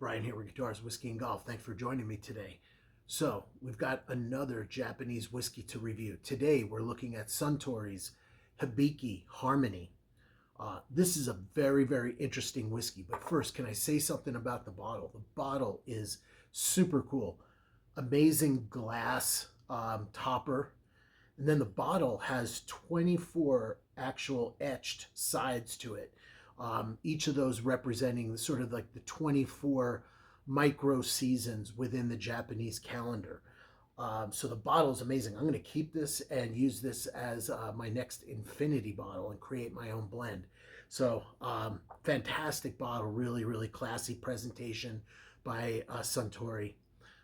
Brian here with Guitars, Whiskey, and Golf. Thanks for joining me today. So, we've got another Japanese whiskey to review. Today, we're looking at Suntory's Hibiki Harmony. This is a very, very interesting whiskey. But first, can I say something about the bottle? The bottle is super cool. Amazing glass topper. And then the bottle has 24 actual etched sides to it. Each of those representing sort of like the 24 micro seasons within the Japanese calendar. So the bottle is amazing. I'm going to keep this and use this as my next infinity bottle and create my own blend. So fantastic bottle, really, really classy presentation by Suntory.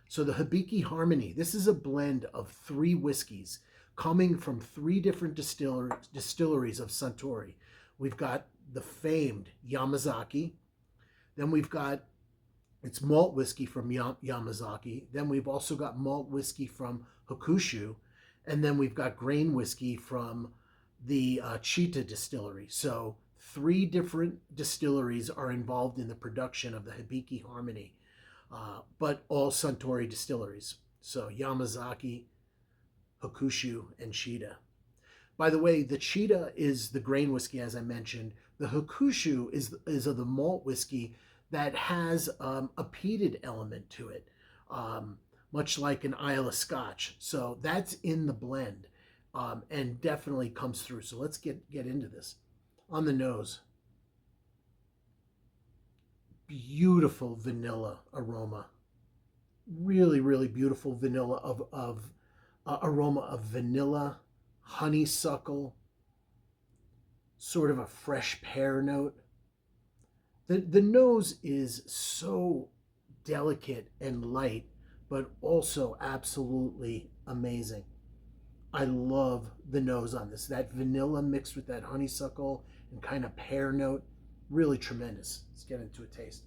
So the Hibiki Harmony, this is a blend of 3 whiskeys coming from 3 different distilleries of Suntory. We've got the famed Yamazaki, then we've got it's malt whiskey from Yamazaki, then we've also got malt whiskey from Hokushu, and then we've got grain whiskey from the Chita distillery. So 3 different distilleries are involved in the production of the Hibiki Harmony, but all Suntory distilleries. So Yamazaki, Hokushu, and Chita. By the way, the Chita is the grain whiskey, as I mentioned. The Hokushu is of the malt whiskey that has a peated element to it, much like an Islay Scotch. So that's in the blend and definitely comes through. So let's get into this. On the nose, beautiful vanilla aroma. Really, really beautiful vanilla aroma of vanilla, honeysuckle, sort of a fresh pear note. The nose is so delicate and light, but also absolutely amazing. I love the nose on this. That vanilla mixed with that honeysuckle and kind of pear note, really tremendous. Let's get into a taste.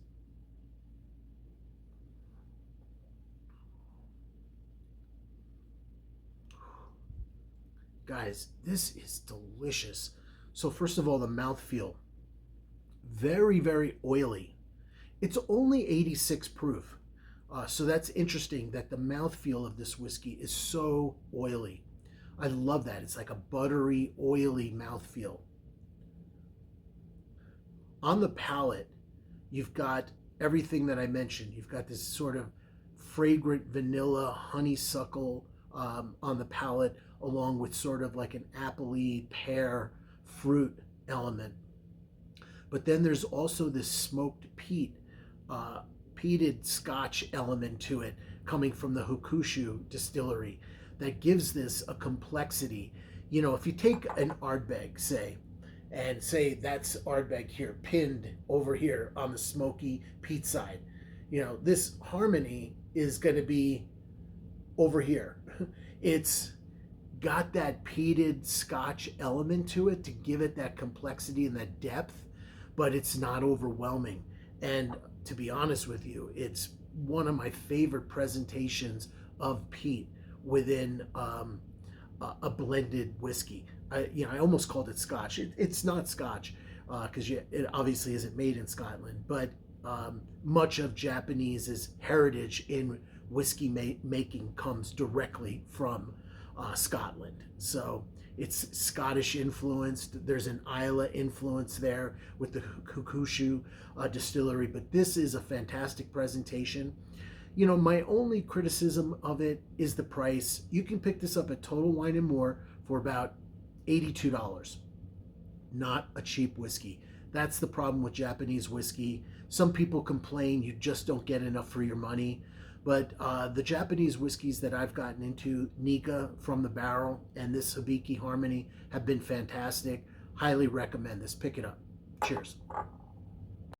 Guys, this is delicious. So first of all, the mouthfeel, very, very oily. It's only 86 proof. So that's interesting that the mouthfeel of this whiskey is so oily. I love that. It's like a buttery, oily mouthfeel. On the palate, you've got everything that I mentioned. You've got this sort of fragrant vanilla, honeysuckle on the palate, along with sort of like an appley pear fruit element. But then there's also this smoked peated Scotch element to it coming from the Hokushu distillery that gives this a complexity. You know, if you take an Ardbeg, say, and say that's Ardbeg here, pinned over here on the smoky peat side, you know, this Harmony is going to be over here. It's got that peated Scotch element to it to give it that complexity and that depth, but it's not overwhelming. And to be honest with you, it's one of my favorite presentations of peat within a blended whiskey. I almost called it Scotch. It's not Scotch because it obviously isn't made in Scotland, but much of Japanese's heritage in whiskey making comes directly from Scotland. So it's Scottish influenced. There's an Islay influence there with the Hokushu distillery, but this is a fantastic presentation. You know, my only criticism of it is the price. You can pick this up at Total Wine and More for about $82. Not a cheap whiskey. That's the problem with Japanese whiskey. Some people complain you just don't get enough for your money. But the Japanese whiskeys that I've gotten into, Nika from the barrel and this Hibiki Harmony, have been fantastic. Highly recommend this. Pick it up. Cheers.